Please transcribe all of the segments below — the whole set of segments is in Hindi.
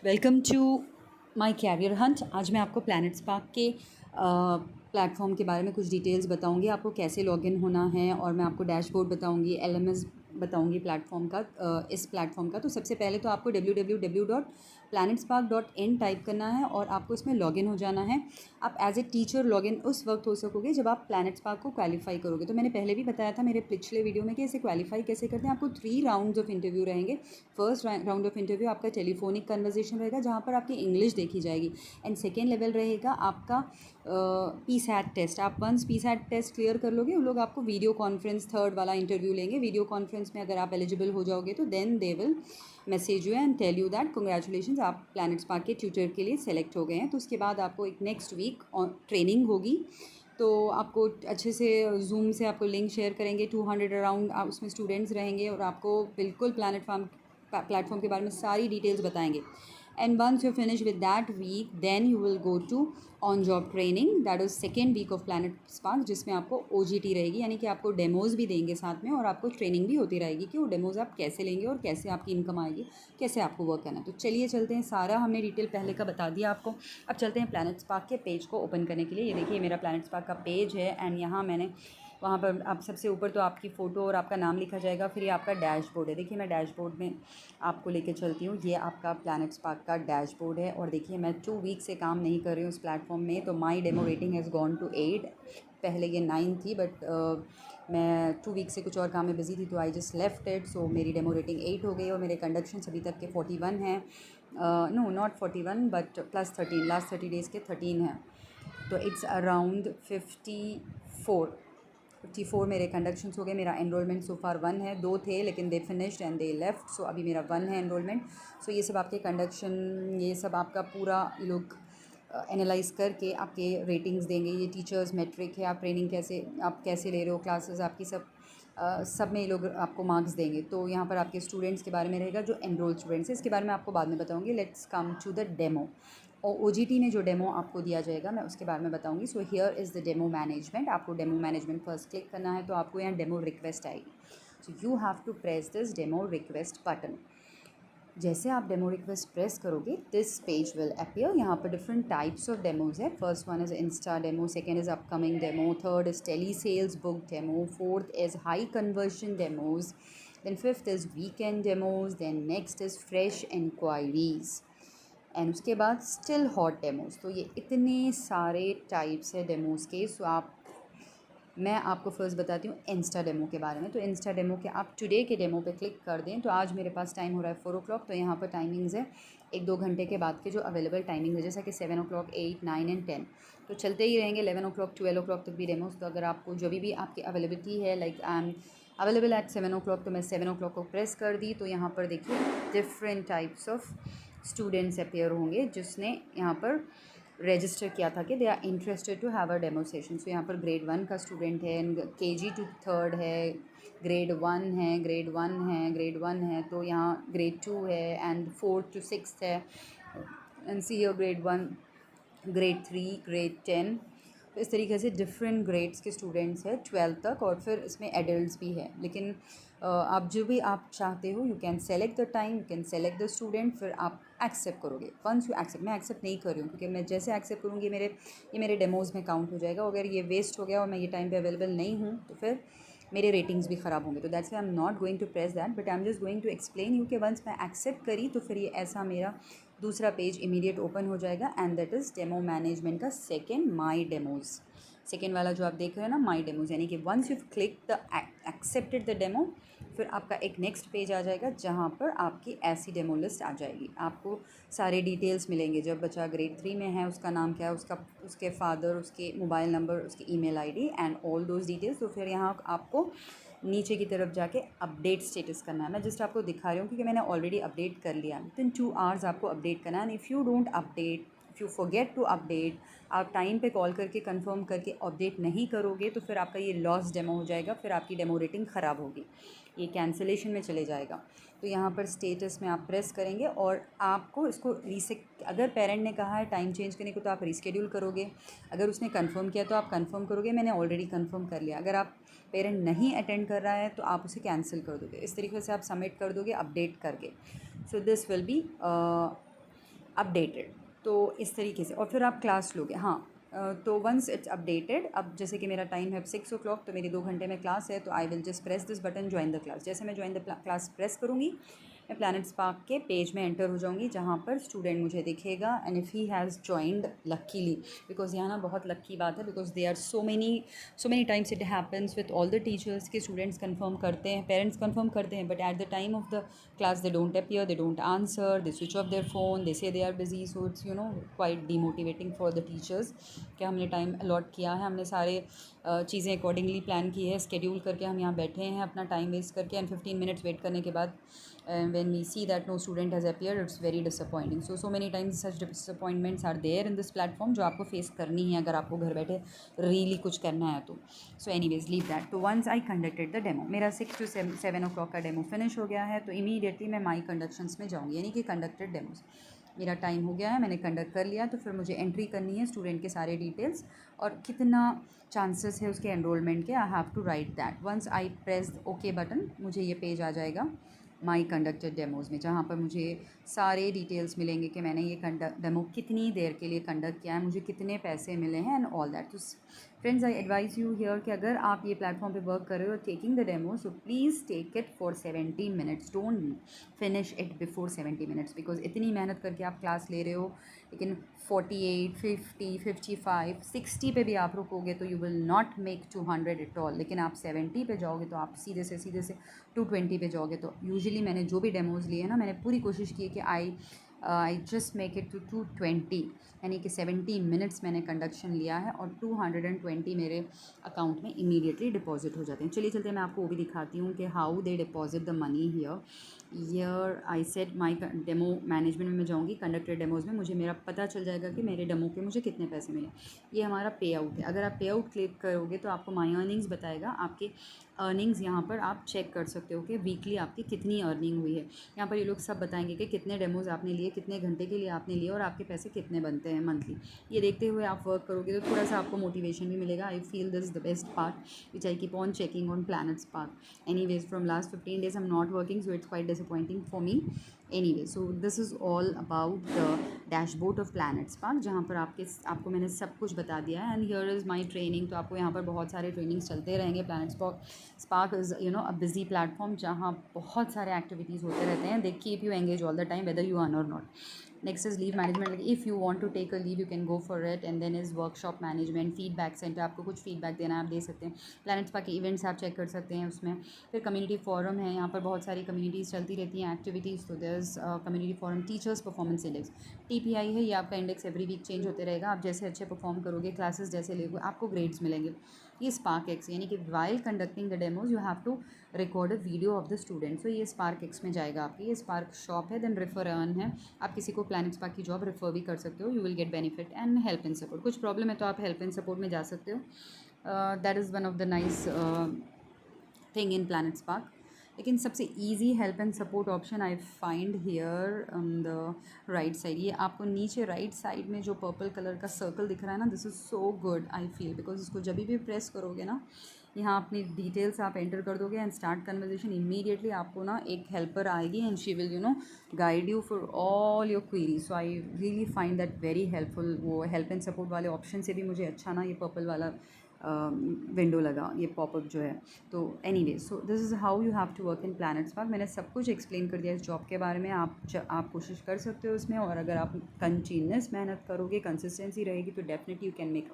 Welcome to my career hunt. आज मैं आपको प्लैनेट स्पार्क के प्लेटफॉर्म के बारे में कुछ डिटेल्स बताऊंगी, आपको कैसे लॉगिन होना है, और मैं आपको डैशबोर्ड बताऊंगी, एलएमएस बताऊंगी प्लेटफॉर्म का, इस प्लेटफॉर्म का। तो सबसे पहले तो आपको www.planetspark.in टाइप करना है और आपको इसमें लॉगिन हो जाना है। आप एज ए टीचर लॉगिन उस वक्त हो सकोगे जब आप प्लैनेट स्पार्क को क्वालिफाई करोगे। तो मैंने पहले भी बताया था मेरे पिछले वीडियो में कि इसे क्वालिफाई कैसे करते हैं। आपको 3 राउंड्स ऑफ इंटरव्यू रहेंगे। फर्स्ट राउंड ऑफ इंटरव्यू आपका टेलीफोनिक कन्वर्जेशन रहेगा जहाँ पर आपकी इंग्लिश देखी जाएगी, एंड सेकेंड लेवल रहेगा आपका पीसैट टेस्ट। आप वंस पीसैट टेस्ट क्लियर कर लोगे, उन लोग आपको वीडियो कॉन्फ्रेंस थर्ड वाला इंटरव्यू लेंगे। वीडियो कॉन्फ्रेंस में अगर आप एलिजिबल हो जाओगे तो then they will message you and tell you that congratulation, आप प्लैनेट स्पार्क के ट्यूटर के लिए सेलेक्ट हो गए हैं। तो उसके बाद आपको एक नेक्स्ट वीक ट्रेनिंग होगी। तो आपको अच्छे से जूम से आपको लिंक शेयर करेंगे, 200 अराउंड उसमें स्टूडेंट्स रहेंगे और आपको बिल्कुल प्लेटफॉर्म के बारे में सारी डिटेल्स बताएंगे। And once you finish with that week, then you will go to on job training, that is second week of Planet Spark, जिसमें आपको OGT रहेगी, यानी कि आपको डेमोज़ भी देंगे साथ में और आपको ट्रेनिंग भी होती रहेगी कि वो डेमोज़ आप कैसे लेंगे और कैसे आपकी इनकम आएगी, कैसे आपको वर्क करना है। तो चलिए चलते हैं, सारा हमने डिटेल पहले का बता दिया आपको। अब चलते हैं प्लैनेट स्पार्क के पेज को ओपन करने के लिए। ये देखिए मेरा प्लैनेट स्पार्क का पेज है, एंड यहाँ मैंने वहाँ पर आप सबसे ऊपर तो आपकी फ़ोटो और आपका नाम लिखा जाएगा। फिर ये आपका डैशबोर्ड है। देखिए मैं डैशबोर्ड में आपको लेके चलती हूँ। ये आपका प्लैनेट स्पार्क का डैशबोर्ड है, और देखिए मैं 2 वीक से काम नहीं कर रही हूँ इस प्लेटफॉर्म में। तो my demo rating has gone to 8। पहले ये 9 थी, बट मैं 2 वीक से कुछ और काम में बिजी थी, तो आई जस्ट लेफ्ट इट। सो मेरी डेमो रेटिंग 8 हो गई और मेरे कंडक्शन अभी तक के 41 हैं। No not 41 but plus 13, last 30 days के 13 हैं। तो इट्स अराउंड 54 मेरे कंडक्शंस हो गए। मेरा एनरोलमेंट सो फार 1 है। 2 थे लेकिन they finished and they left, so अभी मेरा 1 है एनरोलमेंट। सो ये सब आपके कंडक्शन, ये सब आपका पूरा लोग एनालाइज करके आपके रेटिंग्स देंगे। ये टीचर्स मेट्रिक है, आप ट्रेनिंग कैसे ले रहे हो, क्लासेस आपकी सब में ये लोग आपको मार्क्स देंगे। तो यहाँ पर आपके स्टूडेंट्स के बारे में रहेगा, जो एनरोल स्टूडेंट्स हैं। इसके बारे में आपको बाद में बताऊँगी। Let's come to the demo. और OGT में जो डेमो आपको दिया जाएगा मैं उसके बारे में बताऊंगी। So here is the demo management. आपको डेमो मैनेजमेंट फर्स्ट क्लिक करना है, तो आपको यहाँ डेमो रिक्वेस्ट आएगी। So you have to press this demo request button. जैसे आप डेमो रिक्वेस्ट प्रेस करोगे, दिस पेज विल अपीयर। यहाँ पर डिफरेंट टाइप्स ऑफ डेमोज है। First one is insta demo, second is upcoming demo, third is tele sales book demo, fourth is high conversion demos, then fifth is weekend demos, then next is fresh inquiries, and उसके बाद स्टिल हॉट डेमोज़। तो ये इतने सारे टाइप्स है डेमोज़ के। सो मैं आपको फर्स्ट बताती हूँ इंस्टा डेमो के बारे में। तो इंस्टा डेमो के आप टुडे के डेमो पे क्लिक कर दें, तो आज मेरे पास टाइम हो रहा है 4 o'clock। तो यहाँ पर टाइमिंग्स है 1-2 घंटे के बाद के जो अवेलेबल टाइमिंग है, जैसा कि 7 o'clock, 8, 9 एंड 10। तो चलते ही रहेंगे 11 o'clock, 12 o'clock तक भी डेमोज़। तो अगर आपको जो भी आपकी अवेलेबिलिटी है, like I am available at 7 o'clock, तो मैं 7 o'clock को प्रेस कर दी। तो यहाँ पर देखिए different types of students appear होंगे जिसने यहाँ पर रजिस्टर किया था कि they are interested to have a demo session. So यहाँ पर ग्रेड 1 का स्टूडेंट है, KG टू 3rd है, ग्रेड 1 है, ग्रेड 1 है, ग्रेड 1 है। तो यहाँ ग्रेड 2 है, एंड 4th to 6th है, and see your grade 1, grade 3, grade 10। तो इस तरीके से डिफरेंट ग्रेड्स के स्टूडेंट्स हैं 12th तक, और फिर इसमें एडल्ट्स भी है। लेकिन आप जो भी आप चाहते हो, you can select the time, you can select the student, फिर आप एक्सेप्ट करोगे। वंस यू एक्सेप्ट, मैं एक्सेप्ट नहीं कर रही हूँ क्योंकि मैं जैसे एक्सेप्ट करूँगी ये मेरे डेमोज़ में काउंट हो जाएगा। अगर ये वेस्ट हो गया और मैं ये टाइम पे अवेलेबल नहीं हूँ तो फिर मेरे रेटिंग्स भी ख़राब होंगे। तो that's why I am not going to press that, but I am just going to explain you कि वंस मैं एक्सेप्ट करी तो फिर ये ऐसा मेरा दूसरा पेज इमीडिएट ओपन हो जाएगा, and that is demo management का सेकेंड, माई डेमोज़। सेकेंड वाला जो आप देख रहे हैं ना, माई डेमोज़, यानी कि once you click the accepted the demo, फिर आपका एक नेक्स्ट पेज आ जाएगा जहाँ पर आपकी ऐसी डेमो लिस्ट आ जाएगी। आपको सारे डिटेल्स मिलेंगे। जब बच्चा ग्रेड 3 में है, उसका नाम क्या है, उसके फादर, उसके मोबाइल नंबर, उसकी email ID and all those details. तो फिर यहाँ आपको नीचे की तरफ जाके अपडेट स्टेटस करना है। मैं जस्ट आपको दिखा रही हूँ क्योंकि मैंने ऑलरेडी अपडेट कर लिया। विद इन 2 hours आपको अपडेट करना है, and if you don't update, if you forget to update, आप टाइम पे कॉल करके कंफर्म करके अपडेट नहीं करोगे, तो फिर आपका ये लॉस डेमो हो जाएगा, फिर आपकी डेमो रेटिंग ख़राब होगी, ये कैंसिलेशन में चले जाएगा। तो यहाँ पर स्टेटस में आप प्रेस करेंगे और आपको इसको अगर पेरेंट ने कहा है टाइम चेंज करने को तो आप रीस्केड्यूल करोगे, अगर उसने कंफर्म किया तो आप कंफर्म करोगे। मैंने ऑलरेडी कंफर्म कर लिया। अगर आप पेरेंट नहीं अटेंड कर रहा है तो आप उसे कैंसिल कर दोगे। इस तरीके से आप सबमिट कर दोगे अपडेट करके। So this will be updated. तो इस तरीके से और फिर आप क्लास लोगे। हाँ, तो वंस इट्स अपडेटेड, अब जैसे कि मेरा टाइम है 6 o'clock, तो मेरी 2 घंटे में क्लास है, तो I will just press this button join the class. जैसे मैं ज्वाइन द क्लास प्रेस करूँगी, मैं प्लैनेट स्पार्क के पेज में एंटर हो जाऊँगी, जहाँ पर स्टूडेंट मुझे दिखेगा and if he has joined luckily, because यहाँ ना बहुत लक्की बात है, because they are so many times it happens with all the teachers के स्टूडेंट्स कंफर्म करते हैं, पेरेंट्स कंफर्म करते हैं, but at the time of the class they don't appear, they don't answer, they switch off their phone, they say they are busy, so it's quite demotivating for the teachers कि हमने टाइम अलॉट किया है, हमने सारे चीज़ें अकॉर्डिंगली प्लान की है, स्केड्यूल करके हम यहाँ बैठे हैं अपना टाइम वेस्ट करके, एंड 15 मिनट्स वेट करने के बाद when we see that no student has appeared, it's very disappointing. So many times such disappointments are there in this platform जो आपको फेस करनी है अगर आपको घर बैठे really कुछ करना है तो. So anyways, leave that. तो once I conducted the demo, मेरा 6 to 7 o'clock का डेमो फिनिश हो गया है, तो इमीडिएटली मैं माई कंडक्शंस में जाऊँगी, यानी कि कंडक्टेड डेमोज। मेरा टाइम हो गया है, मैंने कंडक्ट कर लिया, तो फिर मुझे एंट्री करनी है स्टूडेंट के सारे डिटेल्स और कितना चांसेस है उसके एनरोलमेंट के, I have to write that. Once I press okay button, मुझे ये पेज आ जाएगा माई कंडक्टेड डेमोज़ में, जहाँ पर मुझे सारे डिटेल्स मिलेंगे कि मैंने ये डेमो कितनी देर के लिए कंडक्ट किया है, मुझे कितने पैसे मिले हैं एंड ऑल दैट। तो friends, I advice you here कि अगर आप ये प्लेटफॉर्म पे वर्क कर रहे हो taking the demo, so please take it for 70 minutes, don't finish it before 70 minutes, because इतनी मेहनत करके आप क्लास ले रहे हो, लेकिन 48, 50, 55, 60 पे भी आप रुकोगे तो you will not make 200 at all. लेकिन आप 70 पे जाओगे तो आप सीधे से 220 पे जाओगे। तो यूजुअली मैंने जो भी डेमोज़ लिए हैं ना, मैंने पूरी कोशिश की है कि I just make it to 220, यानी कि 70 मिनट्स मैंने कंडक्शन लिया है और 220 मेरे अकाउंट में इमीडिएटली डिपॉजिट हो जाते हैं। चलिए चलते मैं आपको वो भी दिखाती हूँ कि how they deposit the money here. I set my demo management में मैं जाऊँगी, कंडक्टेड डेमोज़ में मुझे मेरा पता चल जाएगा कि मेरे डेमो के मुझे कितने पैसे मिले। ये हमारा पे आउट है। अगर आप पे आउट क्लिक करोगे तो आपको माई अर्निंग्स बताएगा, आपके अर्निंग्स यहाँ पर आप चेक कर सकते हो कि वीकली आपकी कितनी अर्निंग हुई है। यहाँ पर ये लोग सब बताएंगे कि कितने डेमोज़ आपने लिए, कितने घंटे के लिए आपने लिए और आपके पैसे कितने बनते हैं मंथली। ये देखते हुए आप वर्क करोगे तो थोड़ा सा आपको मोटिवेशन भी मिलेगा। I feel this the best part which I keep on checking on planet spark. Anyways, from last 15 days I am not working, so it's quite disappointing for me. Anyway, so this is all about the dashboard of planet spark, जहाँ पर आपको मैंने सब कुछ बता दिया है। And here is my training. तो आपको यहाँ पर बहुत सारे ट्रेनिंग्स चलते रहेंगे। Planet spark is a busy platform जहाँ बहुत सारे एक्टिविटीज़ होते रहते हैं। They keep you engage all the time whether you earn और not. Next is leave management. Like if you want to take a leave, you can go for it. And then is workshop management, feedback center, आपको कुछ feedback देना है आप दे सकते हैं। प्लैनेट स्पार्क के इवेंट्स आप चेक कर सकते हैं उसमें। फिर कम्युनिटी फोरम है, यहाँ पर बहुत सारी कम्युनिटीज़ चलती रहती हैं एक्टिविटीज़। तो there is community forum teachers performance index, TPI है, ये आपका इंडेक्स एवरी वीक चेंज होते रहेगा। आप जैसे अच्छे परफॉर्म करोगे, क्लासेस जैसे लोगे, आपको ग्रेड्स मिलेंगे। ये स्पार्क एक्स, यानी कि while conducting the demos you have to record a video of the student. So ये स्पार्क एक्स में जाएगा आपकी। ये स्पार्क शॉप है, देन रेफर अर्न है। आप किसी को प्लैनेट स्पार्क की जॉब रेफर भी कर सकते हो, you will get benefit and help and support. कुछ प्रॉब्लम है तो आप हेल्प एंड सपोर्ट में जा सकते हो। That is one of the nice thing in Planet spark. लेकिन सबसे easy help and support option I find here on the right side. ये आपको नीचे राइट साइड में जो पर्पल कलर का सर्कल दिख रहा है ना, this is so good I feel, because इसको जब भी प्रेस करोगे ना, यहाँ अपनी डिटेल्स आप एंटर कर दोगे एंड स्टार्ट कन्वर्जेशन, इमीडिएटली आपको ना एक हेल्पर आएगी and she will guide you for all your query. So I really find that very helpful. वो हेल्प एंड सपोर्ट वाले ऑप्शन से भी मुझे अच्छा ना ये पर्पल वाला विंडो लगा, ये पॉपअप जो है। तो anyway, so this is how you have to work in Planet Spark. मैंने सब कुछ एक्सप्लेन कर दिया इस जॉब के बारे में। आप कोशिश कर सकते हो इसमें, और अगर आप कंटिन्यूस मेहनत करोगे, कंसिस्टेंसी रहेगी, तो डेफिनेटली यू कैन मेक।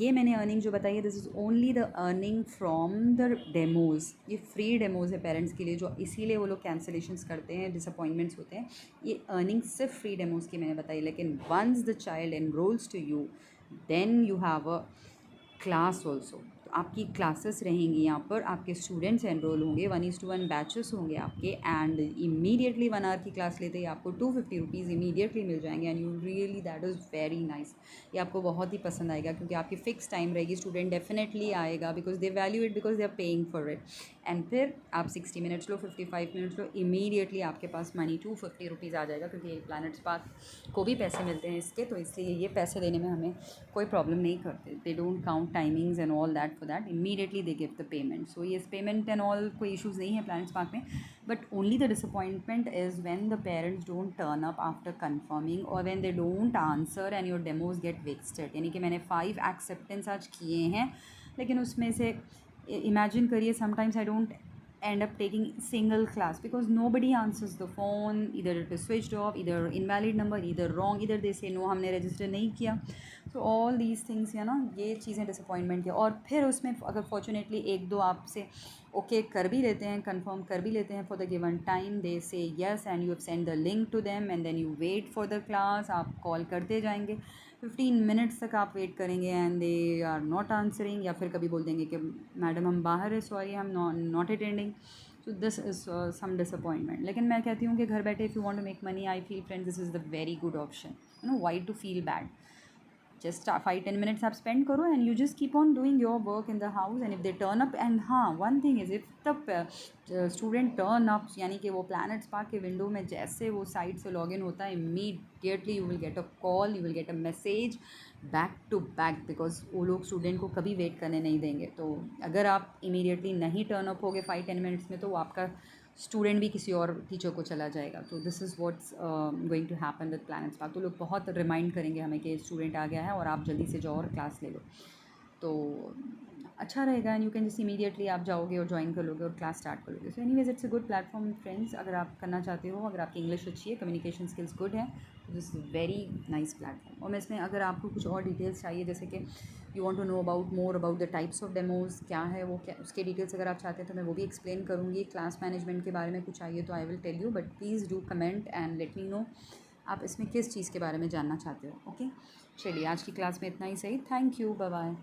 ये मैंने अर्निंग जो बताई है, this is only the earning from the demos. ये फ्री डेमोज़ है पेरेंट्स के लिए, जो इसीलिए वो लोग कैंसलेशंस करते हैं, डिसअपॉइंटमेंट्स होते हैं। ये अर्निंग सिर्फ फ्री डेमोज़ की मैंने बताई। लेकिन once the child enrolls to you, then you have a class also. तो आपकी क्लासेस रहेंगी यहाँ पर, आपके स्टूडेंट्स एनरोल होंगे, 1:1 बैचेस होंगे आपके, एंड इमीडिएटली 1 आवर की क्लास लेते ही आपको 250 रुपीज़ इमीडिएटली मिल जाएंगे। And you really, that is very nice. ये आपको बहुत ही पसंद आएगा, क्योंकि आपकी फ़िक्स टाइम रहेगी, स्टूडेंट डेफिनेटली आएगा, because they value it, because they are paying for it. And फिर आप 60 मिनट्स लो, 55 मिनट्स लो, इमीडिएटली आपके पास मनी 250 रुपीज़ आ जाएगा, क्योंकि ये प्लैनेट्स पार्क को भी पैसे मिलते हैं इसके, तो इसलिए ये पैसे देने में हमें कोई प्रॉब्लम नहीं करते. They don't count timings and all that, for that immediately they give the payment. So ये पेमेंट एंड ऑल कोई इशूज़ नहीं है प्लैनेट्स पार्क में, but only the disappointment is when the parents don't turn up after confirming, और when they don't answer and your demos get wasted. यानी कि मैंने 5 एक्सेप्टेंस आज किए हैं, लेकिन उसमें से इमेजिन करिए sometimes I don't end up taking single class because nobody answers the phone, either it is switched off, either invalid number, either wrong, either they say no हमने रजिस्टर नहीं किया. so all these things है ना, ये चीज़ें डिसअपॉइंटमेंट की. और फिर उसमें अगर फॉर्चुनेटली एक दो आपसे ओके कर भी लेते हैं, कंफर्म कर भी लेते हैं for the given time, they say yes and you have send the link to them and then you wait for the class. आप कॉल करते जाएंगे, 15 मिनट्स तक आप वेट करेंगे and they are not answering, या फिर कभी बोल देंगे कि मैडम हम बाहर है, sorry I am not attending. So this is some disappointment. लेकिन मैं कहती हूँ कि घर बैठे if you want to make money, I feel friends this is the very good option. You know why to feel bad. just 5-10 minutes आप spend करो and you just keep on doing your work in the house, and if they turn up, and हाँ one thing is if the student turn up, यानी कि वो प्लैनेट्स पार्क के विंडो में जैसे वो साइट से लॉगिन होता है, immediately you will get a call, you will get a message back to back, because वो लोग स्टूडेंट को कभी वेट करने नहीं देंगे. तो अगर आप इमीडिएटली नहीं टर्न अप होगे 5-10 मिनट्स में, तो वो आपका स्टूडेंट भी किसी और टीचर को चला जाएगा. तो this is what's going to happen with Planet Spark. तो लोग बहुत रिमाइंड करेंगे हमें कि स्टूडेंट आ गया है और आप जल्दी से जाओ और क्लास ले लो, तो अच्छा रहेगा. And you can just immediately आप जाओगे और ज्वाइन कर लोगे और क्लास स्टार्ट कर लोगे. So anyways it's a good platform friends, अगर आप करना चाहते हो, अगर आपकी इंग्लिश अच्छी है, कम्युनिकेशन स्किल्स गुड है, तो this is very nice platform. और मैं इसमें अगर आपको कुछ और डिटेल्स चाहिए, जैसे कि you want to know about more about the types of demos, क्या है वो, क्या उसके डिटेल्स अगर आप चाहते हैं तो मैं वो भी एक्सप्लेन करूँगी. क्लास मैनेजमेंट के बारे में कुछ चाहिए तो I will tell you, but please do comment and let me know आप इसमें किस चीज़ के बारे में जानना चाहते हो. ओके चलिए, आज की क्लास में इतना ही सही. Thank you, bye bye.